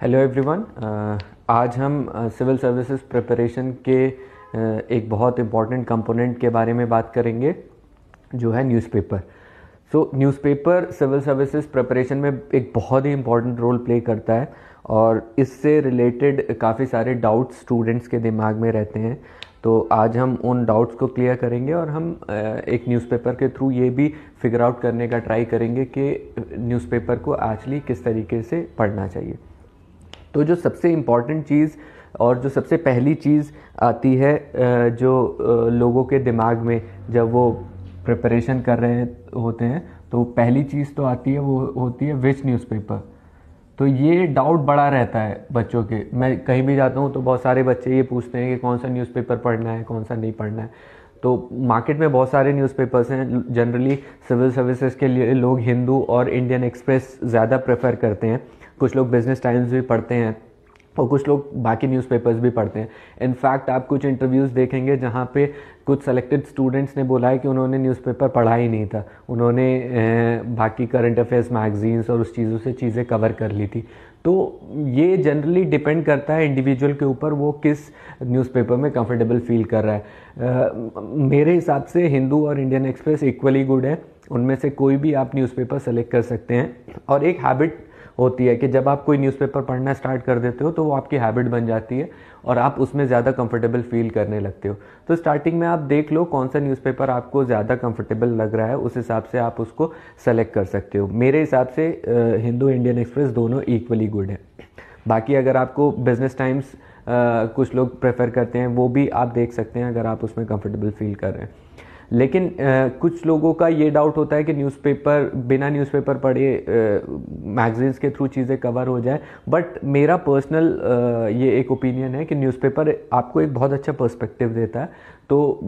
Hello everyone. आज हम civil services preparation के एक बहुत इम्पॉर्टेंट कंपोनेंट के बारे में बात करेंगे जो है newspaper. Newspaper civil services preparation में एक बहुत ही इम्पॉर्टेंट रोल प्ले करता है और इससे रिलेटेड काफ़ी सारे डाउट्स स्टूडेंट्स के दिमाग में रहते हैं। तो आज हम उन डाउट्स को क्लियर करेंगे और हम एक न्यूज़पेपर के थ्रू ये भी फिगर आउट करने का ट्राई करेंगे कि न्यूज़पेपर को एक्चुअली किस तरीके से पढ़ना चाहिए। तो जो सबसे इम्पॉर्टेंट चीज़ और जो सबसे पहली चीज़ आती है जो लोगों के दिमाग में जब वो प्रिपरेशन कर रहे होते हैं, तो पहली चीज़ तो आती है, वो होती है विच न्यूज़पेपर। तो ये डाउट बड़ा रहता है बच्चों के। मैं कहीं भी जाता हूँ तो बहुत सारे बच्चे ये पूछते हैं कि कौन सा न्यूज़पेपर पढ़ना है, कौन सा नहीं पढ़ना है। तो मार्केट में बहुत सारे न्यूज़पेपर्स हैं। जनरली सिविल सर्विसेज के लिए लोग हिंदू और इंडियन एक्सप्रेस ज़्यादा प्रेफर करते हैं। कुछ लोग बिजनेस टाइम्स भी पढ़ते हैं और कुछ लोग बाकी न्यूज़पेपर्स भी पढ़ते हैं। इनफैक्ट आप कुछ इंटरव्यूज़ देखेंगे जहाँ पे कुछ सेलेक्टेड स्टूडेंट्स ने बोला है कि उन्होंने न्यूज़पेपर पढ़ा ही नहीं था, उन्होंने बाकी करंट अफेयर्स मैगजीन्स और उस चीज़ों से चीज़ें कवर कर ली थी। तो ये जनरली डिपेंड करता है इंडिविजुअल के ऊपर, वो किस न्यूज़पेपर में कंफर्टेबल फील कर रहा है। मेरे हिसाब से हिंदू और इंडियन एक्सप्रेस इक्वली गुड है, उनमें से कोई भी आप न्यूज़पेपर सेलेक्ट कर सकते हैं। और एक हैबिट होती है कि जब आप कोई न्यूज़पेपर पढ़ना स्टार्ट कर देते हो तो वो आपकी हैबिट बन जाती है और आप उसमें ज़्यादा कंफर्टेबल फील करने लगते हो। तो स्टार्टिंग में आप देख लो कौन सा न्यूज़पेपर आपको ज़्यादा कंफर्टेबल लग रहा है, उस हिसाब से आप उसको सेलेक्ट कर सकते हो। मेरे हिसाब से हिंदू इंडियन एक्सप्रेस दोनों इक्वली गुड है। बाकी अगर आपको बिजनेस टाइम्स कुछ लोग प्रेफर करते हैं, वो भी आप देख सकते हैं अगर आप उसमें कंफर्टेबल फील कर रहे हैं। लेकिन कुछ लोगों का ये डाउट होता है कि न्यूज़पेपर बिना न्यूज़पेपर पढ़े मैगजीन्स के थ्रू चीज़ें कवर हो जाए। बट मेरा पर्सनल ये एक ओपिनियन है कि न्यूज़पेपर आपको एक बहुत अच्छा पर्सपेक्टिव देता है। तो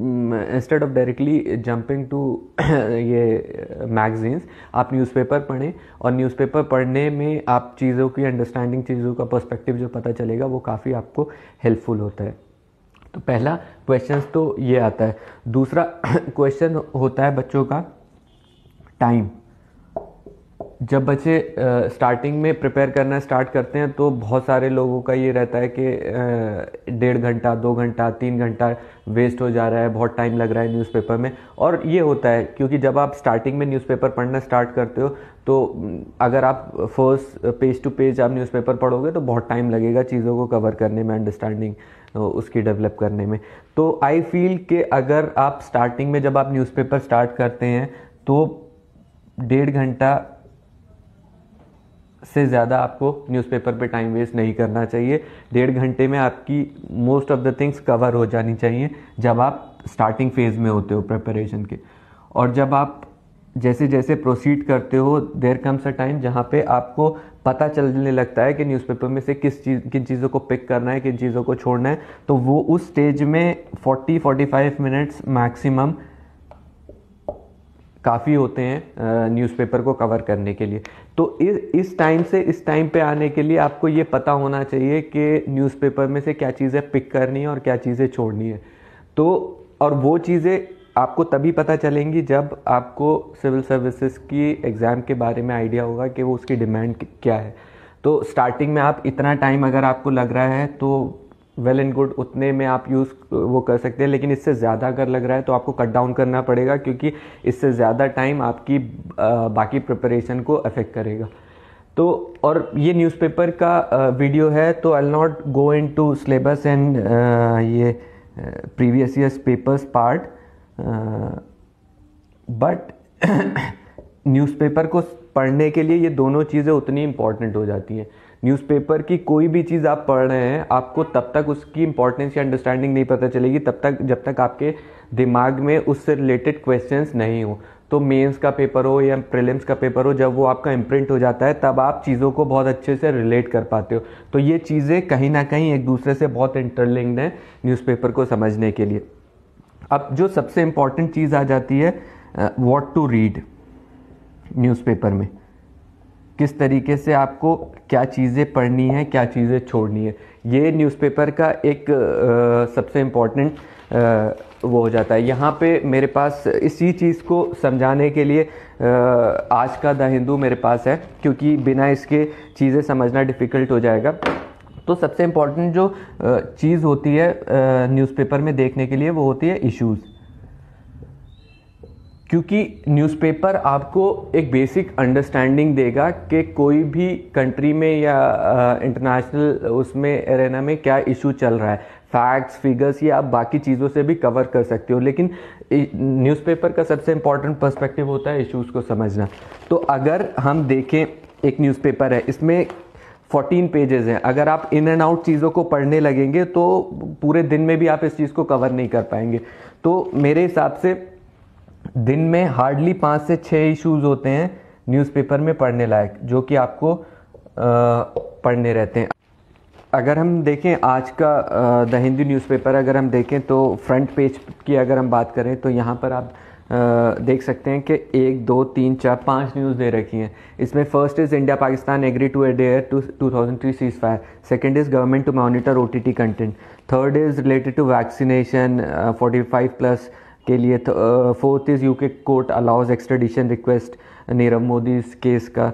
instead of directly jumping to ये मैगजीन्स, आप न्यूज़पेपर पढ़ें और न्यूज़पेपर पढ़ने में आप चीज़ों की अंडरस्टैंडिंग, चीज़ों का पर्सपेक्टिव जो पता चलेगा वो काफ़ी आपको हेल्पफुल होता है। तो पहला क्वेश्चन तो ये आता है। दूसरा क्वेश्चन होता है बच्चों का टाइम। जब बच्चे स्टार्टिंग में प्रिपेयर करना स्टार्ट करते हैं तो बहुत सारे लोगों का ये रहता है कि 1.5 घंटा, 2 घंटा, 3 घंटा वेस्ट हो जा रहा है, बहुत टाइम लग रहा है न्यूज़पेपर में। और ये होता है क्योंकि जब आप स्टार्टिंग में न्यूज़पेपर पढ़ना स्टार्ट करते हो तो अगर आप फर्स्ट पेज टू पेज आप न्यूज़पेपर पढ़ोगे तो बहुत टाइम लगेगा चीज़ों को कवर करने में, अंडरस्टैंडिंग उसकी डेवलप करने में। तो आई फील कि अगर आप स्टार्टिंग में जब आप न्यूज़पेपर स्टार्ट करते हैं तो 1.5 घंटा से ज़्यादा आपको न्यूज़पेपर पे टाइम वेस्ट नहीं करना चाहिए। 1.5 घंटे में आपकी most of the things cover हो जानी चाहिए जब आप स्टार्टिंग फेज़ में होते हो प्रिपरेशन के। और जब आप जैसे जैसे प्रोसीड करते हो, देयर कम्स अ टाइम जहाँ पे आपको पता चलने लगता है कि न्यूज़पेपर में से किन चीज़ों को पिक करना है, किन चीज़ों को छोड़ना है। तो वो उस स्टेज में 40-45 मिनट्स मैक्सिमम काफ़ी होते हैं न्यूज़पेपर को कवर करने के लिए। तो इस टाइम से इस टाइम पे आने के लिए आपको ये पता होना चाहिए कि न्यूज़पेपर में से क्या चीज़ें पिक करनी है और क्या चीज़ें छोड़नी है। तो और वो चीज़ें आपको तभी पता चलेंगी जब आपको सिविल सर्विसेज की एग्ज़ाम के बारे में आइडिया होगा कि वो उसकी डिमांड क्या है। तो स्टार्टिंग में आप इतना टाइम अगर आपको लग रहा है तो वेल एंड गुड, उतने में आप यूज़ वो कर सकते हैं। लेकिन इससे ज़्यादा अगर लग रहा है तो आपको कट डाउन करना पड़ेगा, क्योंकि इससे ज़्यादा टाइम आपकी बाकी प्रिपरेशन को अफेक्ट करेगा। तो और ये न्यूज़पेपर का वीडियो है, तो I will not go into syllabus and ये previous years papers part, but newspaper को पढ़ने के लिए ये दोनों चीज़ें उतनी इम्पॉर्टेंट हो जाती हैं। न्यूज़पेपर की कोई भी चीज़ आप पढ़ रहे हैं, आपको तब तक उसकी इंपॉर्टेंस या अंडरस्टैंडिंग नहीं पता चलेगी जब तक आपके दिमाग में उससे रिलेटेड क्वेश्चंस नहीं हो। तो मेंस का पेपर हो या प्रीलिम्स का पेपर हो, जब वो आपका इम्प्रिंट हो जाता है तब आप चीज़ों को बहुत अच्छे से रिलेट कर पाते हो। तो ये चीज़ें कहीं ना कहीं एक दूसरे से बहुत इंटरलिंक्ड हैं न्यूज़पेपर को समझने के लिए। अब जो सबसे इम्पॉर्टेंट चीज़ आ जाती है, व्हाट टू रीड न्यूज़पेपर में। किस तरीके से आपको क्या चीज़ें पढ़नी है, क्या चीज़ें छोड़नी है। ये न्यूज़पेपर का एक सबसे इम्पॉर्टेंट वो हो जाता है। यहाँ पे मेरे पास इसी चीज़ को समझाने के लिए आज का द हिंदू मेरे पास है, क्योंकि बिना इसके चीज़ें समझना डिफ़िकल्ट हो जाएगा। तो सबसे इम्पॉर्टेंट जो चीज़ होती है न्यूज़पेपर में देखने के लिए वो होती है इश्यूज़, क्योंकि न्यूज़पेपर आपको एक बेसिक अंडरस्टैंडिंग देगा कि कोई भी कंट्री में या इंटरनेशनल उसमें एरेना में क्या इशू चल रहा है। फैक्ट्स, फिगर्स ये आप बाकी चीज़ों से भी कवर कर सकते हो, लेकिन न्यूज़पेपर का सबसे इम्पॉर्टेंट पर्सपेक्टिव होता है इश्यूज़ को समझना। तो अगर हम देखें, एक न्यूज़पेपर है, इसमें 14 पेजेस हैं। अगर आप इन एंड आउट चीज़ों को पढ़ने लगेंगे तो पूरे दिन में भी आप इस चीज़ को कवर नहीं कर पाएंगे। तो मेरे हिसाब से दिन में हार्डली 5 से 6 इश्यूज होते हैं न्यूज़पेपर में पढ़ने लायक, जो कि आपको पढ़ने रहते हैं। अगर हम देखें आज का द हिंदू न्यूज़पेपर, अगर हम देखें तो फ्रंट पेज की अगर हम बात करें तो यहाँ पर आप देख सकते हैं कि 1 2 3 4 5 न्यूज़ दे रखी हैं। इसमें first is India Pakistan agree to adhere to 2003 cease fire, second is government to monitor OTT content, third is related to vaccination 45+ के लिए, fourth is UK court allows extradition request Nirav Modi case का,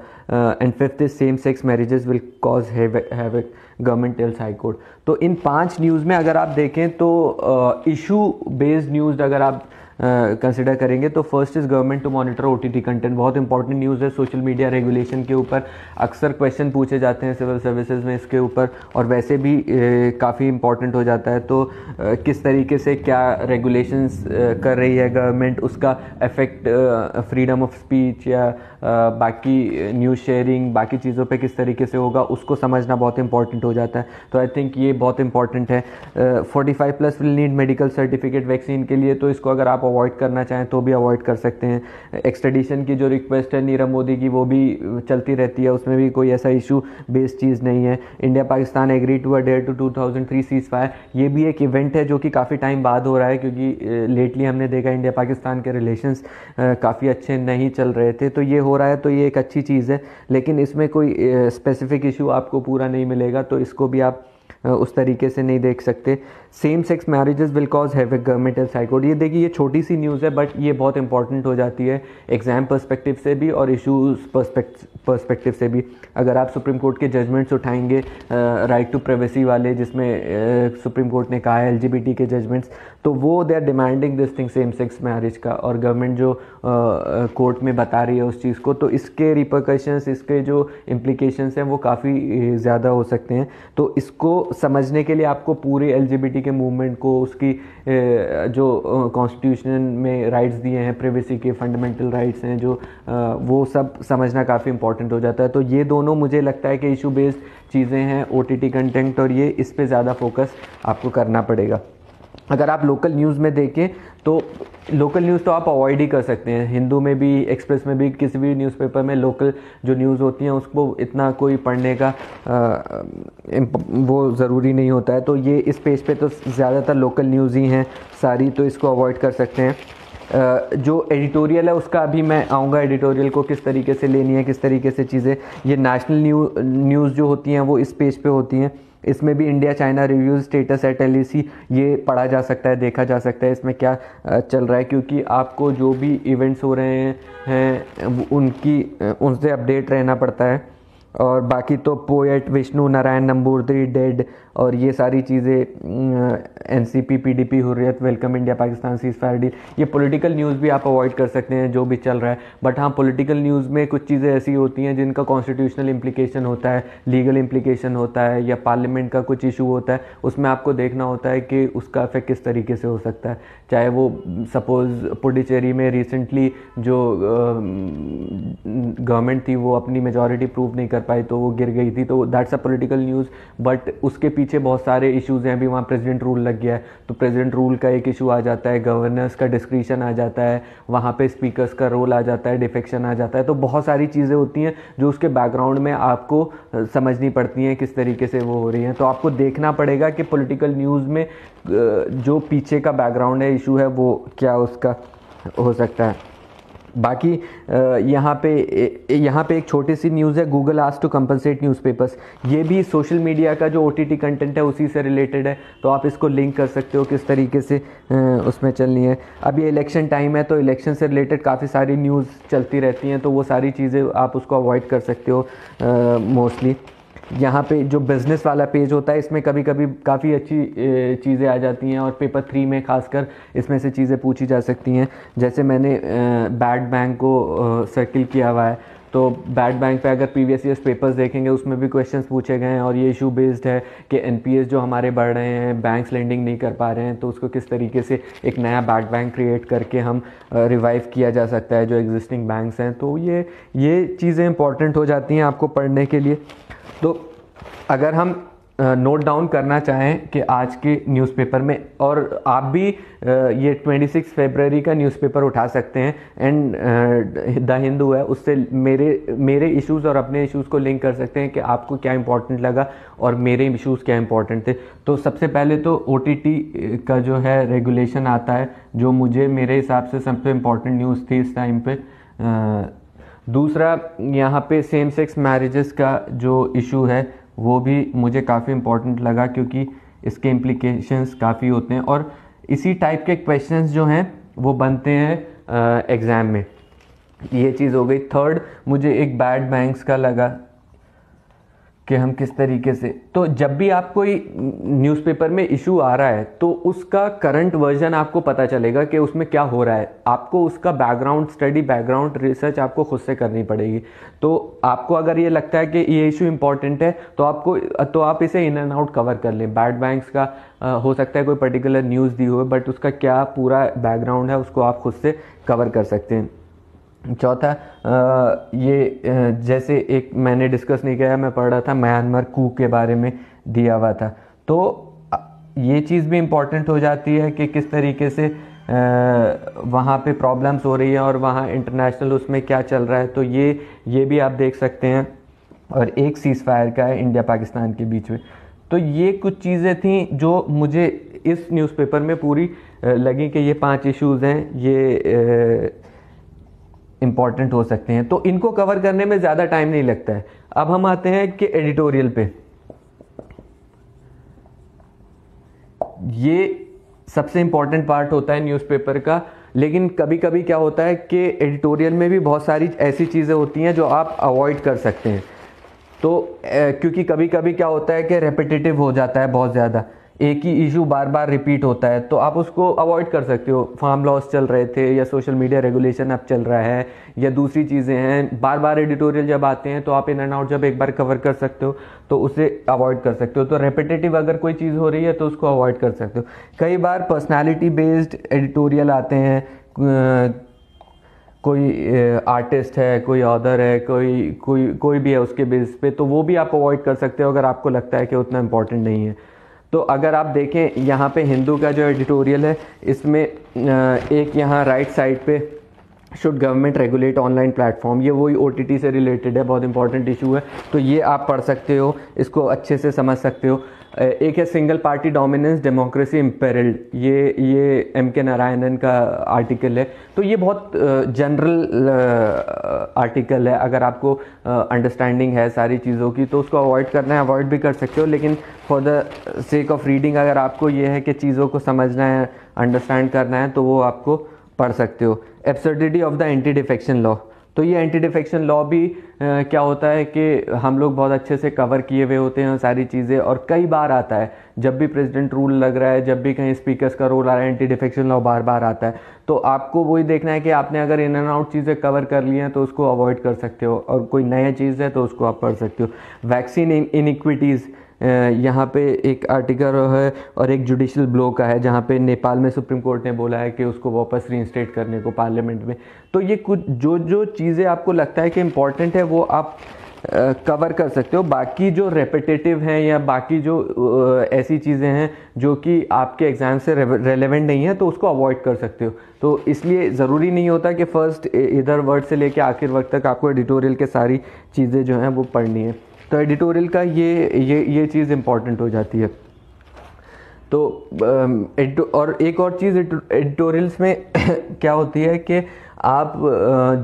and fifth is same sex marriages will cause havoc, government tells high court. तो इन 5 news में अगर आप देखें तो इशू बेस्ड न्यूज़ अगर आप कंसिडर करेंगे तो first is government to monitor OTT content, बहुत इंपॉर्टेंट न्यूज़ है। सोशल मीडिया रेगुलेशन के ऊपर अक्सर क्वेश्चन पूछे जाते हैं सिविल सर्विसेज में इसके ऊपर, और वैसे भी काफ़ी इंपॉर्टेंट हो जाता है। तो किस तरीके से क्या रेगुलेशंस कर रही है गवर्नमेंट, उसका इफेक्ट फ्रीडम ऑफ स्पीच या बाकी न्यूज़ शेयरिंग बाकी चीज़ों पे किस तरीके से होगा, उसको समझना बहुत इंपॉर्टेंट हो जाता है। तो आई थिंक ये बहुत इंपॉर्टेंट है। 45+ will need medical certificate vaccine के लिए, तो इसको अगर आप अवॉइड करना चाहें तो भी अवॉइड कर सकते हैं। एक्सट्रेडिशन की जो रिक्वेस्ट है नीरव मोदी की वो भी चलती रहती है, उसमें भी कोई ऐसा इशू बेस्ड चीज़ नहीं है। India Pakistan agree to adhere to 2003 seize fire, ये भी एक इवेंट है जो कि काफ़ी टाइम बाद हो रहा है, क्योंकि लेटली हमने देखा इंडिया पाकिस्तान के रिलेशंस काफ़ी अच्छे नहीं चल रहे थे। तो ये हो रहा है, तो ये एक अच्छी चीज़ है, लेकिन इसमें कोई स्पेसिफिक इशू आपको पूरा नहीं मिलेगा, तो इसको भी आप उस तरीके से नहीं देख सकते। Same sex marriages will cause havoc, government tells high court, ये देखिए ये छोटी सी न्यूज़ है बट ये बहुत इंपॉर्टेंट हो जाती है एग्जाम पर्सपेक्टिव से भी और इशूज़ पर्सपेक्टिव से भी। अगर आप सुप्रीम कोर्ट के जजमेंट्स उठाएंगे राइट टू प्राइवेसी वाले, जिसमें सुप्रीम कोर्ट ने कहा है LGBT के जजमेंट्स, तो वो they are demanding this thing same sex marriage का, और गवर्नमेंट जो कोर्ट में बता रही है उस चीज़ को, तो इसके रिपरकशंस, इसके जो इम्प्लीकेशंस हैं वो काफ़ी ज़्यादा हो सकते हैं। तो इसको समझने के लिए आपको पूरे LGBT के मूवमेंट को, उसकी जो कॉन्स्टिट्यूशन में राइट्स दिए हैं, प्राइवेसी के फंडामेंटल राइट्स हैं जो, वो सब समझना काफ़ी इंपॉर्टेंट हो जाता है। तो ये दोनों मुझे लगता है कि इशू बेस्ड चीज़ें हैं, OTT कंटेंट, और ये इस पे ज़्यादा फोकस आपको करना पड़ेगा। अगर आप लोकल न्यूज़ में देखें तो लोकल न्यूज़ तो आप अवॉइड ही कर सकते हैं। हिंदू में भी, एक्सप्रेस में भी, किसी भी न्यूज़पेपर में लोकल जो न्यूज़ होती हैं उसको इतना कोई पढ़ने का वो ज़रूरी नहीं होता है। तो ये इस पेज पे तो ज़्यादातर लोकल न्यूज़ ही हैं सारी, तो इसको अवॉइड कर सकते हैं। जो एडिटोरियल है उसका अभी मैं आऊँगा, एडिटोरियल को किस तरीके से लेनी है, किस तरीके से चीज़ें, ये नेशनल न्यूज़ जो होती हैं वो इस पेज पे होती हैं। इसमें भी India China reviews status at LAC ये पढ़ा जा सकता है, देखा जा सकता है इसमें क्या चल रहा है, क्योंकि आपको जो भी इवेंट्स हो रहे हैं उनसे अपडेट रहना पड़ता है। और बाकी तो पोएट विष्णु नारायण नंबूदरी डेड, और ये सारी चीज़ें NCP PDP Hurriyat welcome India Pakistan cease fire deal, ये पॉलिटिकल न्यूज़ भी आप अवॉइड कर सकते हैं जो भी चल रहा है। बट हाँ, पॉलिटिकल न्यूज़ में कुछ चीज़ें ऐसी होती हैं जिनका कॉन्स्टिट्यूशनल इम्प्लीकेशन होता है, लीगल इम्प्लीकेशन होता है, या पार्लियामेंट का कुछ इशू होता है, उसमें आपको देखना होता है कि उसका इफेक्ट किस तरीके से हो सकता है। चाहे वो सपोज़ पुडुचेरी में रिसेंटली जो गवर्नमेंट थी वो अपनी मेजॉरिटी प्रूव नहीं कर पाई तो वो गिर गई थी, तो that's a political news, but उसके पीछे बहुत सारे इश्यूज़ हैं। अभी वहाँ प्रेसिडेंट रूल लग गया है, तो प्रेसिडेंट रूल का एक इशू आ जाता है, गवर्नर्स का डिस्क्रिशन आ जाता है, वहाँ पे स्पीकर्स का रोल आ जाता है, डिफेक्शन आ जाता है। तो बहुत सारी चीज़ें होती हैं जो उसके बैकग्राउंड में आपको समझनी पड़ती हैं किस तरीके से वो हो रही हैं। तो आपको देखना पड़ेगा कि पॉलिटिकल न्यूज़ में जो पीछे का बैकग्राउंड है, इशू है, वो क्या उसका हो सकता है। बाकी यहाँ पे एक छोटी सी न्यूज़ है, Google asked to compensate newspapers. ये भी सोशल मीडिया का जो OTT कंटेंट है उसी से रिलेटेड है, तो आप इसको लिंक कर सकते हो किस तरीके से उसमें चलनी है। अभी इलेक्शन टाइम है, तो इलेक्शन से रिलेटेड काफ़ी सारी न्यूज़ चलती रहती हैं, तो वो सारी चीज़ें आप उसको अवॉइड कर सकते हो मोस्टली। यहाँ पे जो बिज़नेस वाला पेज होता है, इसमें कभी कभी काफ़ी अच्छी चीज़ें आ जाती हैं, और पेपर 3 में खासकर इसमें से चीज़ें पूछी जा सकती हैं। जैसे मैंने बैड बैंक को सर्किल किया हुआ है, तो बैड बैंक पे अगर प्रीवियस ईयर्स पेपर्स देखेंगे उसमें भी क्वेश्चंस पूछे गए हैं, और ये इशू बेस्ड है कि NPS जो हमारे बढ़ रहे हैं, बैंक्स लेंडिंग नहीं कर पा रहे हैं, तो उसको किस तरीके से एक नया बैड बैंक क्रिएट करके हम रिवाइव किया जा सकता है जो एग्जिस्टिंग बैंक्स हैं। तो ये चीज़ें इंपॉर्टेंट हो जाती हैं आपको पढ़ने के लिए। तो अगर हम नोट डाउन करना चाहें कि आज के न्यूज़पेपर में, और आप भी ये 26 फरवरी का न्यूज़पेपर उठा सकते हैं, एंड द हिंदू है, उससे मेरे इश्यूज़ और अपने इश्यूज़ को लिंक कर सकते हैं कि आपको क्या इंपॉर्टेंट लगा और मेरे इश्यूज़ क्या इंपॉर्टेंट थे। तो सबसे पहले तो OTT का जो है रेगुलेशन आता है, जो मेरे हिसाब से सबसे इम्पॉर्टेंट न्यूज़ थी इस टाइम पे। दूसरा, यहाँ पे सेम सेक्स मैरिजेस का जो इशू है वो भी मुझे काफ़ी इम्पोर्टेंट लगा, क्योंकि इसके इम्प्लीकेशंस काफ़ी होते हैं, और इसी टाइप के क्वेश्चंस जो हैं वो बनते हैं एग्ज़ाम में। ये चीज़ हो गई। थर्ड, मुझे एक बैड बैंक्स का लगा कि हम किस तरीके से, तो जब भी आप कोई न्यूज़पेपर में इशू आ रहा है तो उसका करंट वर्जन आपको पता चलेगा कि उसमें क्या हो रहा है। आपको उसका बैकग्राउंड स्टडी, बैकग्राउंड रिसर्च आपको खुद से करनी पड़ेगी। तो आपको अगर ये लगता है कि ये इशू इंपॉर्टेंट है तो आप इसे इन एंड आउट कवर कर लें। बैड बैंक्स का हो सकता है कोई पर्टिकुलर न्यूज़ दी हो, बट उसका क्या पूरा बैकग्राउंड है उसको आप खुद से कवर कर सकते हैं। चौथा, जैसे एक मैंने डिस्कस नहीं किया, मैं पढ़ रहा था म्यांमार कू के बारे में दिया हुआ था, तो ये चीज़ भी इम्पॉर्टेंट हो जाती है कि किस तरीके से वहाँ पे प्रॉब्लम्स हो रही है और वहाँ इंटरनेशनल उसमें क्या चल रहा है, तो ये भी आप देख सकते हैं। और एक सीज़ फायर का है इंडिया पाकिस्तान के बीच में। तो ये कुछ चीज़ें थी जो मुझे इस न्यूज़पेपर में पूरी लगी कि ये 5 इश्यूज़ हैं, ये इम्पॉर्टेंट हो सकते हैं, तो इनको कवर करने में ज़्यादा टाइम नहीं लगता है। अब हम आते हैं कि एडिटोरियल पे। ये सबसे इम्पॉर्टेंट पार्ट होता है न्यूज़पेपर का, लेकिन कभी कभी क्या होता है कि एडिटोरियल में भी बहुत सारी ऐसी चीज़ें होती हैं जो आप अवॉइड कर सकते हैं। तो क्योंकि कभी कभी क्या होता है कि रेपिटेटिव हो जाता है, बहुत ज़्यादा एक ही इशू बार बार रिपीट होता है, तो आप उसको अवॉइड कर सकते हो। फार्म लॉस चल रहे थे, या सोशल मीडिया रेगुलेशन अब चल रहा है, या दूसरी चीज़ें हैं, बार बार एडिटोरियल जब आते हैं तो आप इन एंड आउट जब एक बार कवर कर सकते हो तो उसे अवॉइड कर सकते हो। तो रेपिटेटिव अगर कोई चीज़ हो रही है तो उसको अवॉइड कर सकते हो। कई बार पर्सनैलिटी बेस्ड एडिटोरियल आते हैं, कोई आर्टिस्ट है, कोई ऑथर है, कोई भी है उसके बेस पे, तो वो भी आप अवॉइड कर सकते हो अगर आपको लगता है कि उतना इम्पोर्टेंट नहीं है। तो अगर आप देखें यहाँ पे हिंदू का जो एडिटोरियल है, इसमें एक यहाँ राइट साइड पे should government regulate online platform, ये वही OTT से रिलेटेड है, बहुत इंपॉर्टेंट इशू है, तो ये आप पढ़ सकते हो, इसको अच्छे से समझ सकते हो। एक है सिंगल पार्टी डोमिनेंस डेमोक्रेसी इम्पेरिल्ड, ये MK नारायणन का आर्टिकल है। तो ये बहुत जनरल आर्टिकल है, अगर आपको अंडरस्टैंडिंग है सारी चीज़ों की तो उसको अवॉइड करना है, अवॉइड भी कर सकते हो, लेकिन for the sake of reading अगर आपको ये है कि चीज़ों को समझना है, अंडरस्टैंड करना है, तो वो आपको पढ़ सकते हो। Absurdity of the anti defection law, तो ये एंटी डिफेक्शन लॉ भी क्या होता है कि हम लोग बहुत अच्छे से कवर किए हुए होते हैं सारी चीज़ें, और कई बार आता है जब भी प्रेसिडेंट रूल लग रहा है, जब भी कहीं स्पीकर्स का रोल आ रहा है, एंटी डिफेक्शन लॉ बार बार आता है। तो आपको वही देखना है कि आपने अगर इन एंड आउट चीज़ें कवर कर ली हैं तो उसको अवॉइड कर सकते हो, और कोई नया चीज़ है तो उसको आप पढ़ सकते हो। वैक्सीन इनइक्विटीज़, यहाँ पे एक आर्टिकल है, और एक जुडिशल ब्लो का है जहाँ पे नेपाल में सुप्रीम कोर्ट ने बोला है कि उसको वापस रीइंस्टेट करने को पार्लियामेंट में। तो ये कुछ जो चीज़ें आपको लगता है कि इम्पॉर्टेंट है वो आप कवर कर सकते हो। बाकी जो रेपिटेटिव हैं या बाकी जो ऐसी चीज़ें हैं जो कि आपके एग्ज़ाम से रेलेवेंट नहीं है तो उसको अवॉइड कर सकते हो। तो इसलिए ज़रूरी नहीं होता कि फ़र्स्ट इधर वर्ड से लेके आखिर वक्त तक आपको एडिटोरियल के सारी चीज़ें जो हैं वो पढ़नी है। तो एडिटोरियल का ये चीज़ इम्पॉर्टेंट हो जाती है। तो और एक और चीज़ एडिटोरियल्स में क्या होती है कि आप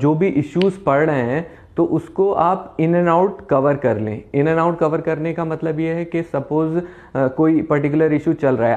जो भी इश्यूज पढ़ रहे हैं तो उसको आप इन एंड आउट कवर कर लें। इन एंड आउट कवर करने का मतलब ये है कि सपोज कोई पर्टिकुलर इशू चल रहा है,